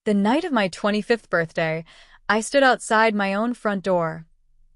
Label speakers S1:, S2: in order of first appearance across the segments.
S1: The night of my 25th birthday, I stood outside my own front door,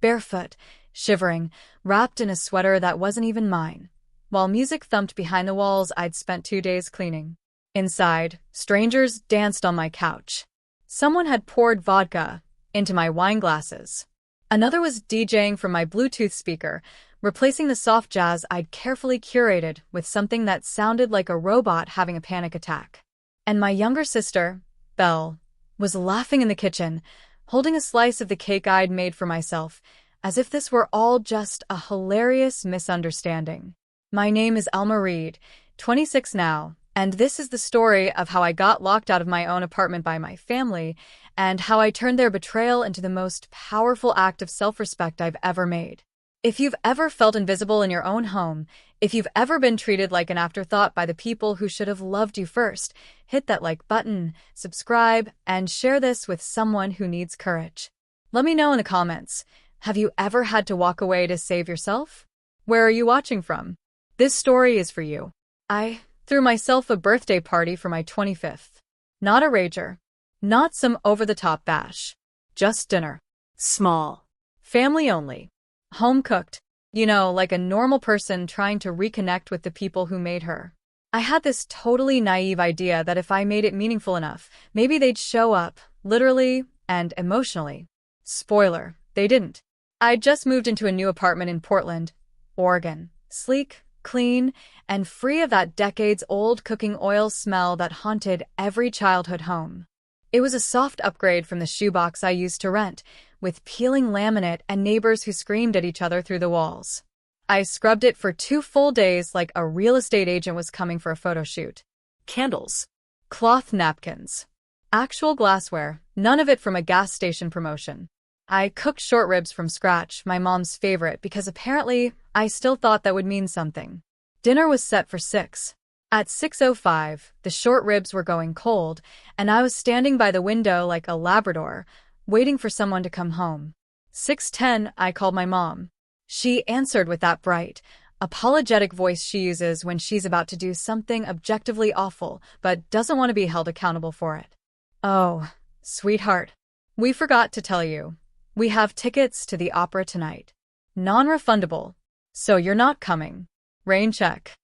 S1: barefoot, shivering, wrapped in a sweater that wasn't even mine, while music thumped behind the walls I'd spent 2 days cleaning. Inside, strangers danced on my couch. Someone had poured vodka into my wine glasses. Another was DJing from my Bluetooth speaker, replacing the soft jazz I'd carefully curated with something that sounded like a robot having a panic attack. And my younger sister, Belle, was laughing in the kitchen, holding a slice of the cake I'd made for myself, as if this were all just a hilarious misunderstanding. My name is Elma Reed, 26 now, and this is the story of how I got locked out of my own apartment by my family, and how I turned their betrayal into the most powerful act of self-respect I've ever made. If you've ever felt invisible in your own home, if you've ever been treated like an afterthought by the people who should have loved you first, hit that like button, subscribe, and share this with someone who needs courage. Let me know in the comments, have you ever had to walk away to save yourself? Where are you watching from? This story is for you. I threw myself a birthday party for my 25th. Not a rager. Not some over-the-top bash. Just dinner. Small. Family only. Home-cooked. You know, like a normal person trying to reconnect with the people who made her. I had this totally naive idea that if I made it meaningful enough, maybe they'd show up, literally and emotionally. Spoiler, they didn't. I'd just moved into a new apartment in Portland, Oregon. Sleek, clean, and free of that decades-old cooking oil smell that haunted every childhood home. It was a soft upgrade from the shoebox I used to rent, with peeling laminate and neighbors who screamed at each other through the walls. I scrubbed it for 2 full days like a real estate agent was coming for a photo shoot. Candles. Cloth napkins. Actual glassware, none of it from a gas station promotion. I cooked short ribs from scratch, my mom's favorite, because apparently I still thought that would mean something. Dinner was set for 6. At 6:05, the short ribs were going cold, and I was standing by the window like a Labrador, waiting for someone to come home. 6:10, I called my mom. She answered with that bright, apologetic voice she uses when she's about to do something objectively awful, but doesn't want to be held accountable for it. "Oh, sweetheart, we forgot to tell you. We have tickets to the opera tonight. Non-refundable. So you're not coming. Rain check."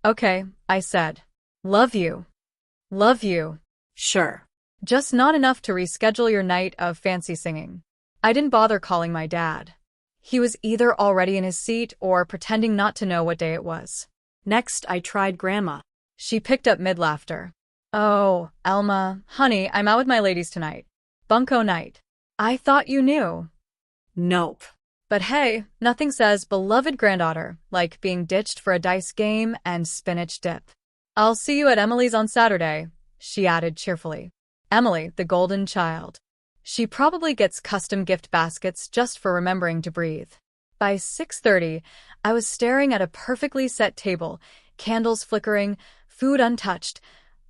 S1: "Okay," I said. "Love you." "Love you." "Sure. Just not enough to reschedule your night of fancy singing." I didn't bother calling my dad. He was either already in his seat or pretending not to know what day it was. Next, I tried Grandma. She picked up mid-laughter. "Oh, Elma, honey, I'm out with my ladies tonight. Bunko night. I thought you knew." "Nope. But hey, nothing says beloved granddaughter like being ditched for a dice game and spinach dip." "I'll see you at Emily's on Saturday," she added cheerfully. Emily, the golden child. She probably gets custom gift baskets just for remembering to breathe. By 6:30, I was staring at a perfectly set table, candles flickering, food untouched,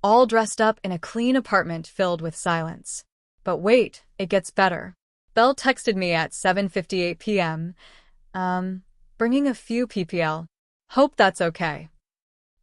S1: all dressed up in a clean apartment filled with silence. But wait, it gets better. Belle texted me at 7:58 p.m. Bringing a few ppl. Hope that's okay.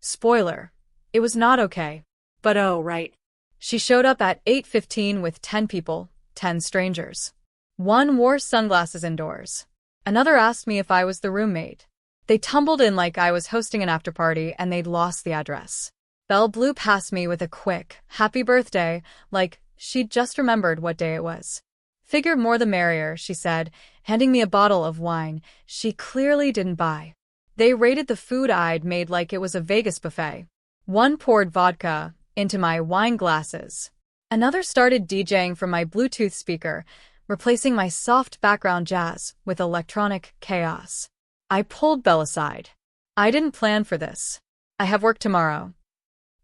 S1: Spoiler. It was not okay. But oh, right. She showed up at 8:15 with 10 people, 10 strangers. One wore sunglasses indoors. Another asked me if I was the roommate. They tumbled in like I was hosting an afterparty and they'd lost the address. Belle blew past me with a quick, happy birthday, like she'd just remembered what day it was. "Figured more the merrier," she said, handing me a bottle of wine she clearly didn't buy. They rated the food I'd made like it was a Vegas buffet. One poured vodka into my wine glasses. Another started DJing from my Bluetooth speaker, replacing my soft background jazz with electronic chaos. I pulled Belle aside. "I didn't plan for this. I have work tomorrow."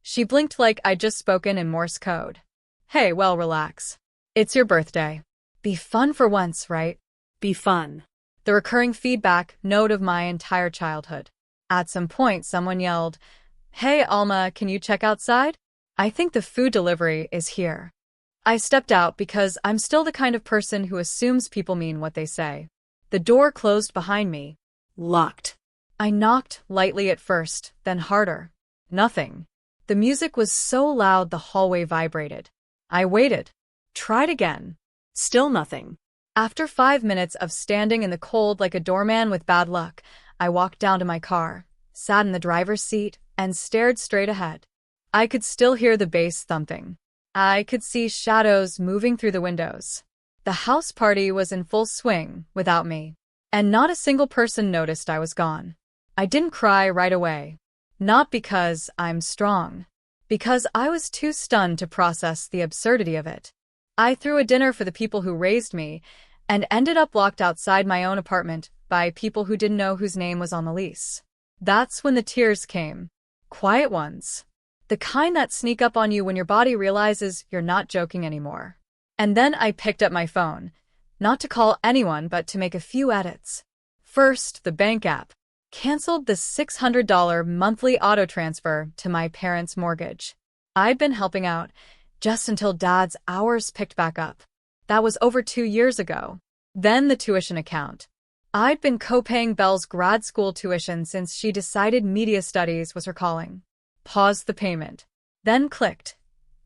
S1: She blinked like I'd just spoken in Morse code. "Hey, well, relax. It's your birthday. Be fun for once, right? Be fun." The recurring feedback note of my entire childhood. At some point, someone yelled, "Hey, Alma, can you check outside? I think the food delivery is here." I stepped out because I'm still the kind of person who assumes people mean what they say. The door closed behind me. Locked. I knocked lightly at first, then harder. Nothing. The music was so loud the hallway vibrated. I waited. Tried again.
S2: Still nothing.
S1: After 5 minutes of standing in the cold like a doorman with bad luck, I walked down to my car, sat in the driver's seat, and stared straight ahead. I could still hear the bass thumping. I could see shadows moving through the windows. The house party was in full swing without me, and not a single person noticed I was gone. I didn't cry right away. Not because I'm strong. Because I was too stunned to process the absurdity of it. I threw a dinner for the people who raised me, and ended up locked outside my own apartment by people who didn't know whose name was on the lease. That's when the tears came. Quiet ones. The kind that sneak up on you when your body realizes you're not joking anymore. And then I picked up my phone. Not to call anyone, but to make a few edits. First, the bank app. Canceled the $600 monthly auto transfer to my parents' mortgage. I'd been helping out, just until Dad's hours picked back up. That was over 2 years ago. Then the tuition account. I'd been co-paying Belle's grad school tuition since she decided media studies was her calling. Paused the payment. Then clicked.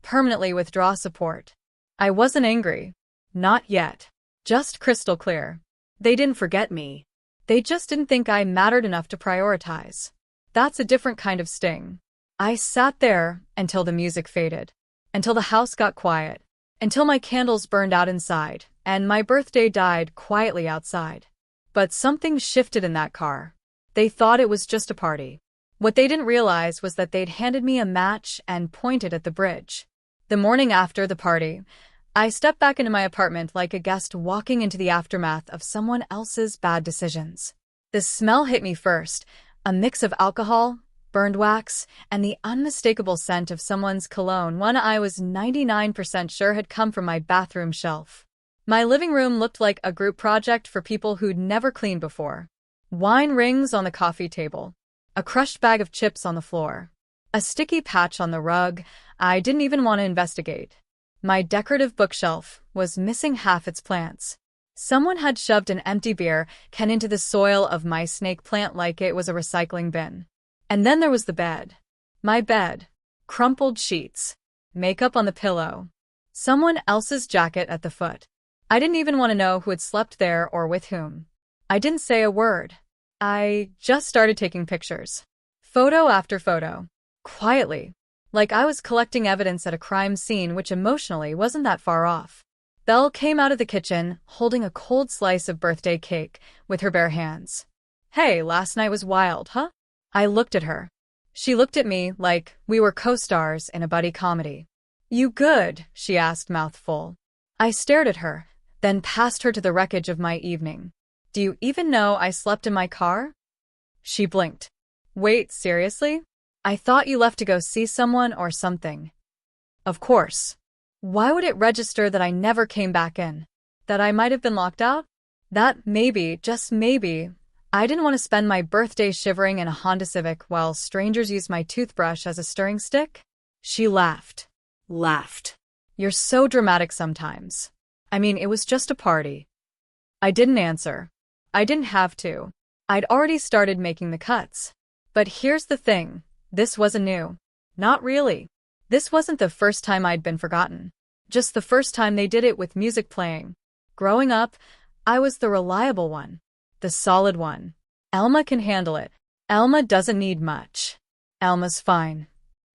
S1: Permanently withdraw support. I wasn't angry. Not yet. Just crystal clear. They didn't forget me. They just didn't think I mattered enough to prioritize. That's a different kind of sting. I sat there until the music faded. Until the house got quiet. Until my candles burned out inside, and my birthday died quietly outside. But something shifted in that car. They thought it was just a party. What they didn't realize was that they'd handed me a match and pointed at the bridge. The morning after the party, I stepped back into my apartment like a guest walking into the aftermath of someone else's bad decisions. The smell hit me first, a mix of alcohol, burned wax, and the unmistakable scent of someone's cologne, one I was 99% sure had come from my bathroom shelf. My living room looked like a group project for people who'd never cleaned before. Wine rings on the coffee table. A crushed bag of chips on the floor. A sticky patch on the rug I didn't even want to investigate. My decorative bookshelf was missing half its plants. Someone had shoved an empty beer can into the soil of my snake plant like it was a recycling bin. And then there was the bed. My bed. Crumpled sheets. Makeup on the pillow. Someone else's jacket at the foot. I didn't even want to know who had slept there or with whom. I didn't say a word. I just started taking pictures. Photo after photo. Quietly. Like I was collecting evidence at a crime scene, which emotionally wasn't that far off. Belle came out of the kitchen, holding a cold slice of birthday cake with her bare hands. Hey, last night was wild, huh? I looked at her. She looked at me like we were co-stars in a buddy comedy. You good? She asked, mouth full. I stared at her, then passed her to the wreckage of my evening. Do you even know I slept in my car? She blinked. Wait, seriously? I thought you left to go see someone or something. Of course. Why would it register that I never came back in? That I might have been locked out? That maybe, just maybe, I didn't want to spend my birthday shivering in a Honda Civic while strangers used my toothbrush as a stirring stick? She laughed. Laughed. You're so dramatic sometimes. I mean, it was just a party. I didn't answer. I didn't have to. I'd already started making the cuts. But here's the thing. This wasn't new. Not really. This wasn't the first time I'd been forgotten. Just the first time they did it with music playing. Growing up, I was the reliable one. The solid one. Elma can handle it. Elma doesn't need much. Elma's fine.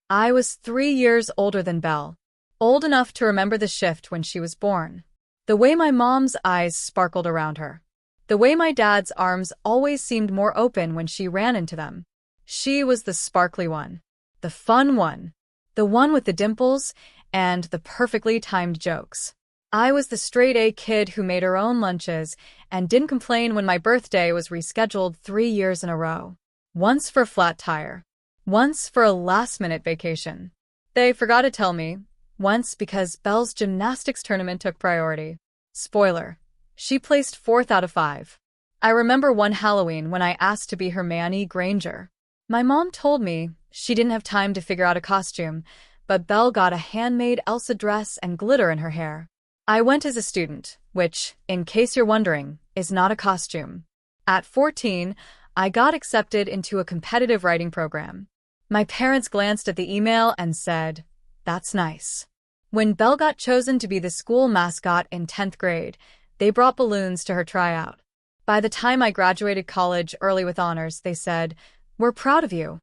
S1: I was 3 years older than Belle. Old enough to remember the shift when she was born. The way my mom's eyes sparkled around her. The way my dad's arms always seemed more open when she ran into them. She was the sparkly one. The fun one. The one with the dimples and the perfectly timed jokes. I was the straight-A kid who made her own lunches and didn't complain when my birthday was rescheduled 3 years in a row. Once for a flat tire. Once for a last-minute vacation. They forgot to tell me. Once because Belle's gymnastics tournament took priority. Spoiler. She placed 4th out of 5. I remember one Halloween when I asked to be Hermione Granger. My mom told me she didn't have time to figure out a costume, but Belle got a handmade Elsa dress and glitter in her hair. I went as a student, which, in case you're wondering, is not a costume. At 14, I got accepted into a competitive writing program. My parents glanced at the email and said, "That's nice." When Belle got chosen to be the school mascot in 10th grade, they brought balloons to her tryout. By the time I graduated college early with honors, they said, "We're proud of you."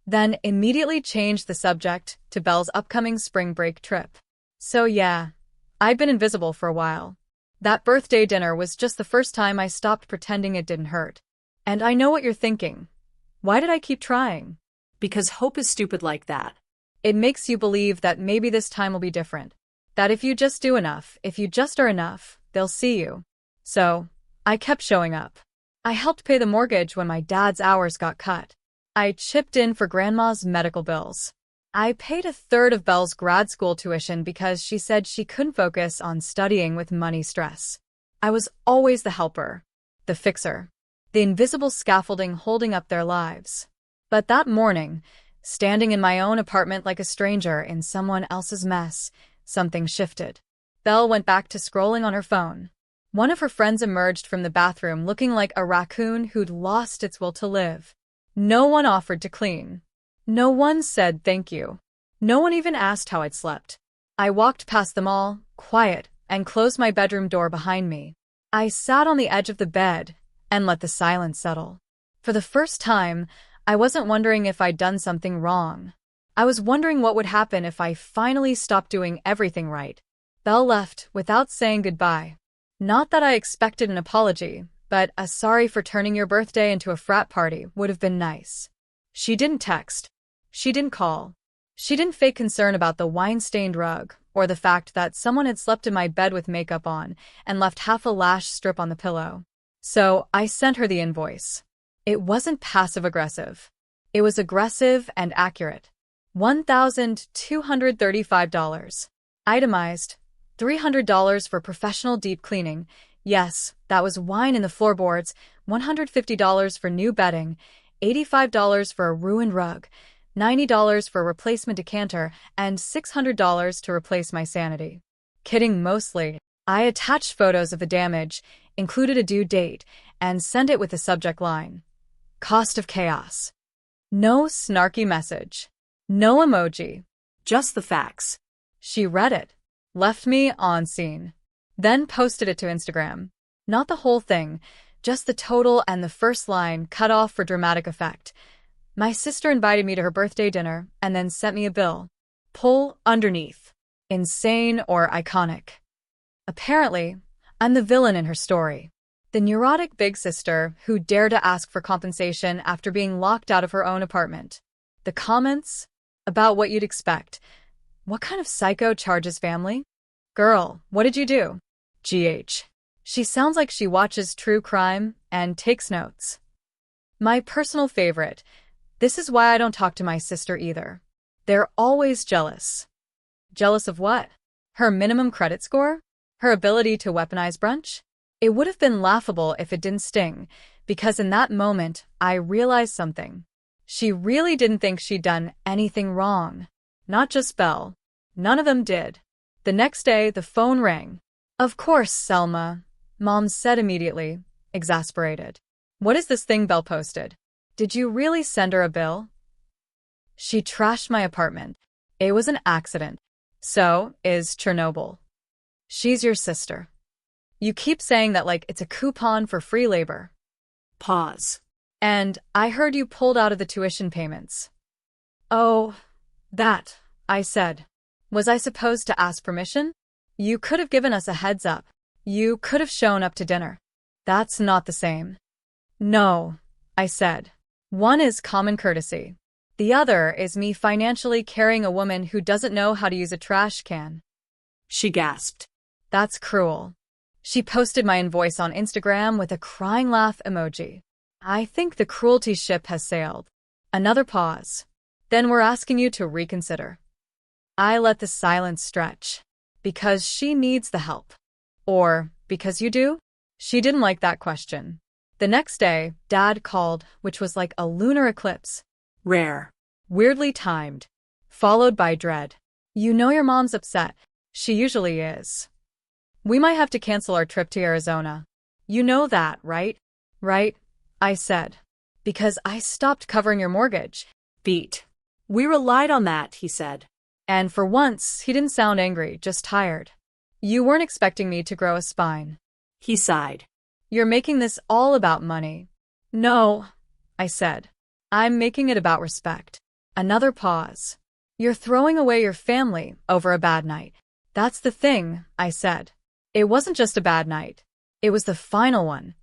S1: Then immediately changed the subject to Belle's upcoming spring break trip. So yeah, I'd been invisible for a while. That birthday dinner was just the first time I stopped pretending it didn't hurt. And I know what you're thinking. Why did I keep trying?
S2: Because hope is stupid like that.
S1: It makes you believe that maybe this time will be different. That if you just do enough, if you just are enough, they'll see you. So, I kept showing up. I helped pay the mortgage when my dad's hours got cut. I chipped in for grandma's medical bills. I paid a third of Belle's grad school tuition because she said she couldn't focus on studying with money stress. I was always the helper, the fixer, the invisible scaffolding holding up their lives. But that morning, standing in my own apartment like a stranger in someone else's mess, something shifted. Belle went back to scrolling on her phone. One of her friends emerged from the bathroom looking like a raccoon who'd lost its will to live. No one offered to clean. No one said thank you. No one even asked how I'd slept. I walked past them all, quiet, and closed my bedroom door behind me. I sat on the edge of the bed and let the silence settle. For the first time, I wasn't wondering if I'd done something wrong. I was wondering what would happen if I finally stopped doing everything right. Belle left without saying goodbye. Not that I expected an apology, but a sorry for turning your birthday into a frat party would have been nice. She didn't text. She didn't call. She didn't fake concern about the wine-stained rug or the fact that someone had slept in my bed with makeup on and left half a lash strip on the pillow. So I sent her the invoice. It wasn't passive-aggressive. It was aggressive and accurate. $1,235. Itemized. $300 for professional deep cleaning. Yes, that was wine in the floorboards. $150 for new bedding. $85 for a ruined rug. $90 for a replacement decanter. And $600 to replace my sanity. Kidding mostly. I attached photos of the damage, included a due date, and sent it with the subject line. Cost of chaos. No snarky message. No emoji.
S2: Just the facts.
S1: She read it. Left me on scene. Then posted it to Instagram. Not the whole thing, just the total and the first line cut off for dramatic effect. My sister invited me to her birthday dinner and then sent me a bill. Pull underneath. Insane or iconic. Apparently, I'm the villain in her story. The neurotic big sister who dared to ask for compensation after being locked out of her own apartment. The comments? About what you'd expect. What kind of psycho charges family? Girl, what did you do? GH. She sounds like she watches true crime and takes notes. My personal favorite. This is why I don't talk to my sister either. They're always jealous. Jealous of what? Her minimum credit score? Her ability to weaponize brunch? It would have been laughable if it didn't sting, because in that moment, I realized something. She really didn't think she'd done anything wrong. Not just Belle. None of them did. The next day, the phone rang. Of course, Selma, Mom said immediately, exasperated. What is this thing Belle posted? Did you really send her a bill? She trashed my apartment. It was an accident. So is Chernobyl. She's your sister. You keep saying that like it's a coupon for free labor.
S2: Pause.
S1: And I heard you pulled out of the tuition payments. Oh, that, I said. Was I supposed to ask permission? You could have given us a heads up. You could have shown up to dinner. That's not the same. No, I said. One is common courtesy. The other is me financially carrying a woman who doesn't know how to use a trash can.
S2: She gasped.
S1: That's cruel. She posted my invoice on Instagram with a crying laugh emoji. I think the cruelty ship has sailed. Another pause. Then we're asking you to reconsider. I let the silence stretch. Because she needs the help. Or because you do? She didn't like that question. The next day, Dad called, which was like a lunar eclipse.
S2: Rare.
S1: Weirdly timed. Followed by dread. You know your mom's upset. She usually is. We might have to cancel our trip to Arizona. You know that, right? Right, I said. Because I stopped covering your mortgage.
S2: Beat. We relied on that, he said.
S1: And for once, he didn't sound angry, just tired. You weren't expecting me to grow a spine.
S2: He sighed.
S1: You're making this all about money. No, I said. I'm making it about respect. Another pause. You're throwing away your family over a bad night. That's the thing, I said. It wasn't just a bad night. It was the final one.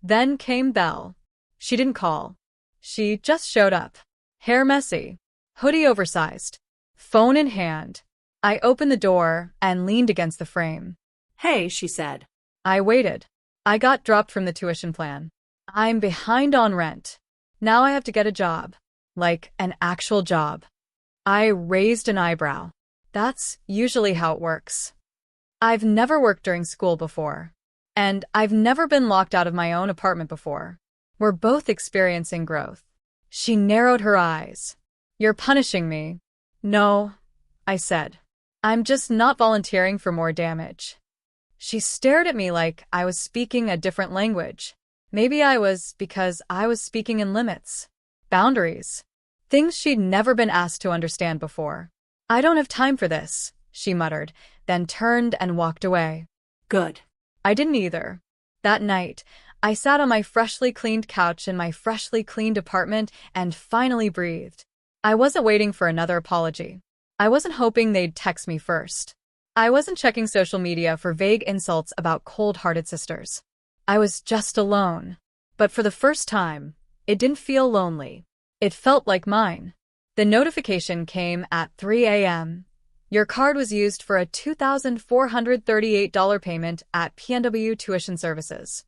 S1: Then came Belle. She didn't call. She just showed up. Hair messy. Hoodie oversized. Phone in hand. I opened the door and leaned against the frame.
S2: Hey, she said.
S1: I waited. I got dropped from the tuition plan. I'm behind on rent. Now I have to get a job. Like an actual job. I raised an eyebrow. That's usually how it works. I've never worked during school before. And I've never been locked out of my own apartment before. We're both experiencing growth. She narrowed her eyes. You're punishing me. No, I said. I'm just not volunteering for more damage. She stared at me like I was speaking a different language. Maybe I was, because I was speaking in limits. Boundaries. Things she'd never been asked to understand before. I don't have time for this, she muttered, then turned and walked away.
S2: Good.
S1: I didn't either. That night, I sat on my freshly cleaned couch in my freshly cleaned apartment and finally breathed. I wasn't waiting for another apology. I wasn't hoping they'd text me first. I wasn't checking social media for vague insults about cold-hearted sisters. I was just alone. But for the first time, it didn't feel lonely. It felt like mine. The notification came at 3 a.m. Your card was used for a $2,438 payment at PNW Tuition Services.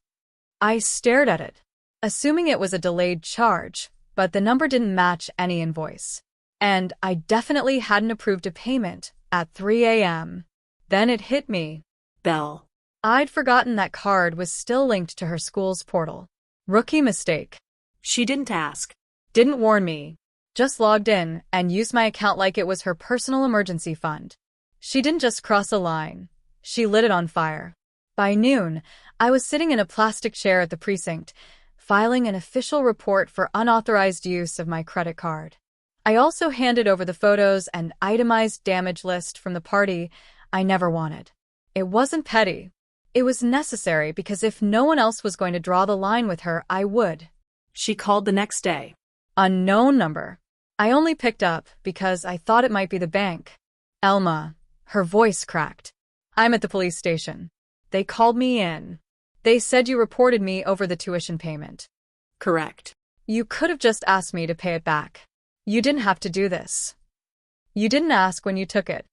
S1: I stared at it, assuming it was a delayed charge, but the number didn't match any invoice. And I definitely hadn't approved a payment at 3 a.m. Then it hit me.
S2: Belle.
S1: I'd forgotten that card was still linked to her school's portal. Rookie mistake.
S2: She didn't ask.
S1: Didn't warn me. Just logged in and used my account like it was her personal emergency fund. She didn't just cross a line. She lit it on fire. By noon, I was sitting in a plastic chair at the precinct, filing an official report for unauthorized use of my credit card. I also handed over the photos and itemized damage list from the party I never wanted. It wasn't petty. It was necessary because if no one else was going to draw the line with her, I would.
S2: She called the next day.
S1: Unknown number. I only picked up because I thought it might be the bank. Elma. Her voice cracked. I'm at the police station. They called me in. They said you reported me over the tuition payment.
S2: Correct.
S1: You could have just asked me to pay it back. You didn't have to do this. You didn't ask when you took it.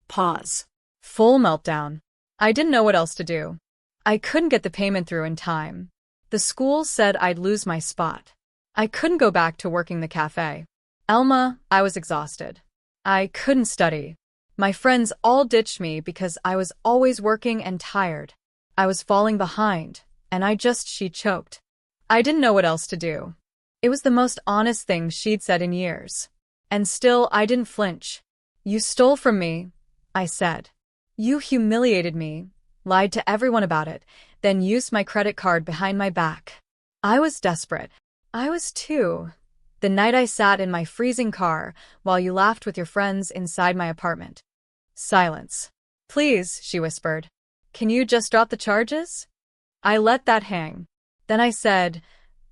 S2: Pause.
S1: Full meltdown. I didn't know what else to do. I couldn't get the payment through in time. The school said I'd lose my spot. I couldn't go back to working the cafe. Elma, I was exhausted. I couldn't study. My friends all ditched me because I was always working and tired. I was falling behind, and she choked. I didn't know what else to do. It was the most honest thing she'd said in years. And still, I didn't flinch. You stole from me, I said. You humiliated me, lied to everyone about it, then used my credit card behind my back. I was desperate. I was too. The night I sat in my freezing car while you laughed with your friends inside my apartment. Silence. Please, she whispered. Can you just drop the charges? I let that hang. Then I said,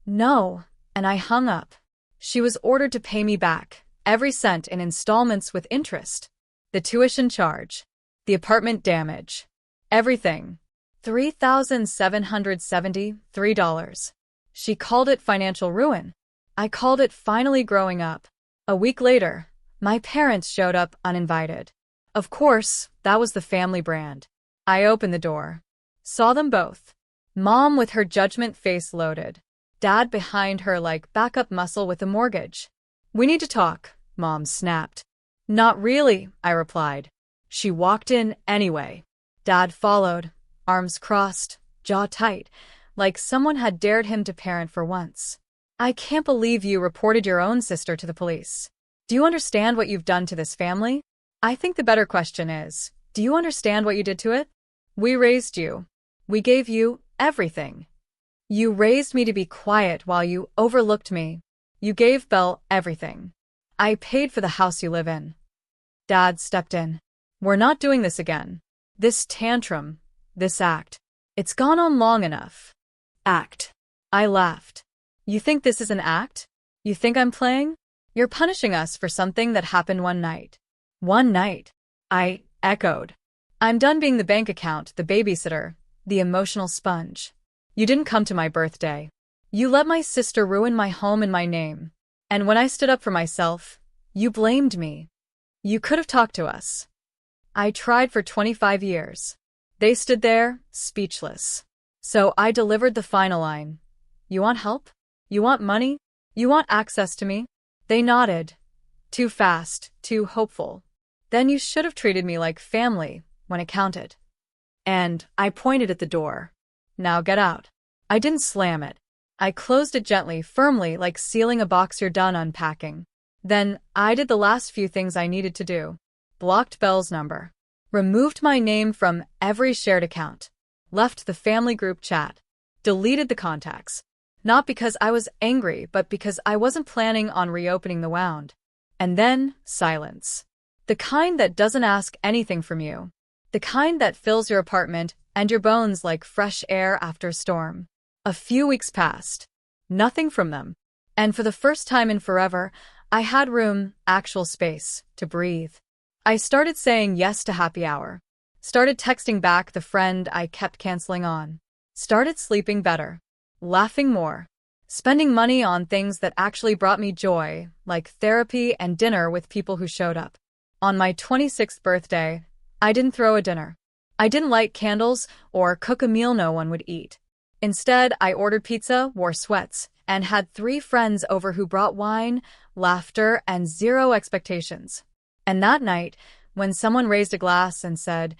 S1: no, and I hung up. She was ordered to pay me back, every cent in installments with interest. The tuition charge. The apartment damage. Everything. $3,773. She called it financial ruin. I called it finally growing up. A week later, my parents showed up uninvited. Of course, that was the family brand. I opened the door. Saw them both. Mom with her judgment face loaded. Dad behind her like backup muscle with a mortgage. We need to talk, Mom snapped. Not really, I replied. She walked in anyway. Dad followed, arms crossed, jaw tight, like someone had dared him to parent for once. I can't believe you reported your own sister to the police. Do you understand what you've done to this family? I think the better question is, do you understand what you did to it? We raised you. We gave you everything. You raised me to be quiet while you overlooked me. You gave Belle everything. I paid for the house you live in. Dad stepped in. We're not doing this again. This tantrum, this act. It's gone on long enough.
S2: Act.
S1: I laughed. You think this is an act? You think I'm playing? You're punishing us for something that happened one night. One night. I echoed. I'm done being the bank account, the babysitter, the emotional sponge. You didn't come to my birthday. You let my sister ruin my home and my name. And when I stood up for myself, you blamed me. You could have talked to us. I tried for 25 years. They stood there, speechless. So I delivered the final line. You want help? You want money? You want access to me? They nodded. Too fast, too hopeful. Then you should have treated me like family when it counted. And I pointed at the door. Now get out. I didn't slam it. I closed it gently, firmly, like sealing a box you're done unpacking. Then I did the last few things I needed to do. Blocked Belle's number. Removed my name from every shared account. Left the family group chat. Deleted the contacts. Not because I was angry, but because I wasn't planning on reopening the wound. And then, silence. The kind that doesn't ask anything from you. The kind that fills your apartment and your bones like fresh air after a storm. A few weeks passed. Nothing from them. And for the first time in forever, I had room, actual space, to breathe. I started saying yes to happy hour. Started texting back the friend I kept canceling on. Started sleeping better. Laughing more. Spending money on things that actually brought me joy, like therapy and dinner with people who showed up. On my 26th birthday, I didn't throw a dinner. I didn't light candles or cook a meal no one would eat. Instead, I ordered pizza, wore sweats, and had 3 friends over who brought wine, laughter, and 0 expectations. And that night, when someone raised a glass and said,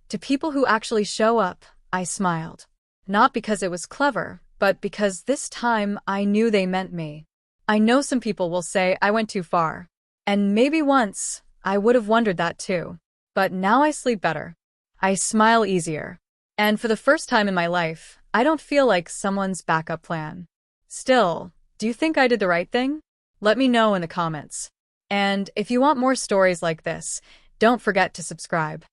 S1: "To people who actually show up," I smiled. Not because it was clever, but because this time I knew they meant me. I know some people will say I went too far. And maybe once, I would have wondered that too. But now I sleep better. I smile easier. And for the first time in my life, I don't feel like someone's backup plan. Still, do you think I did the right thing? Let me know in the comments. And if you want more stories like this, don't forget to subscribe.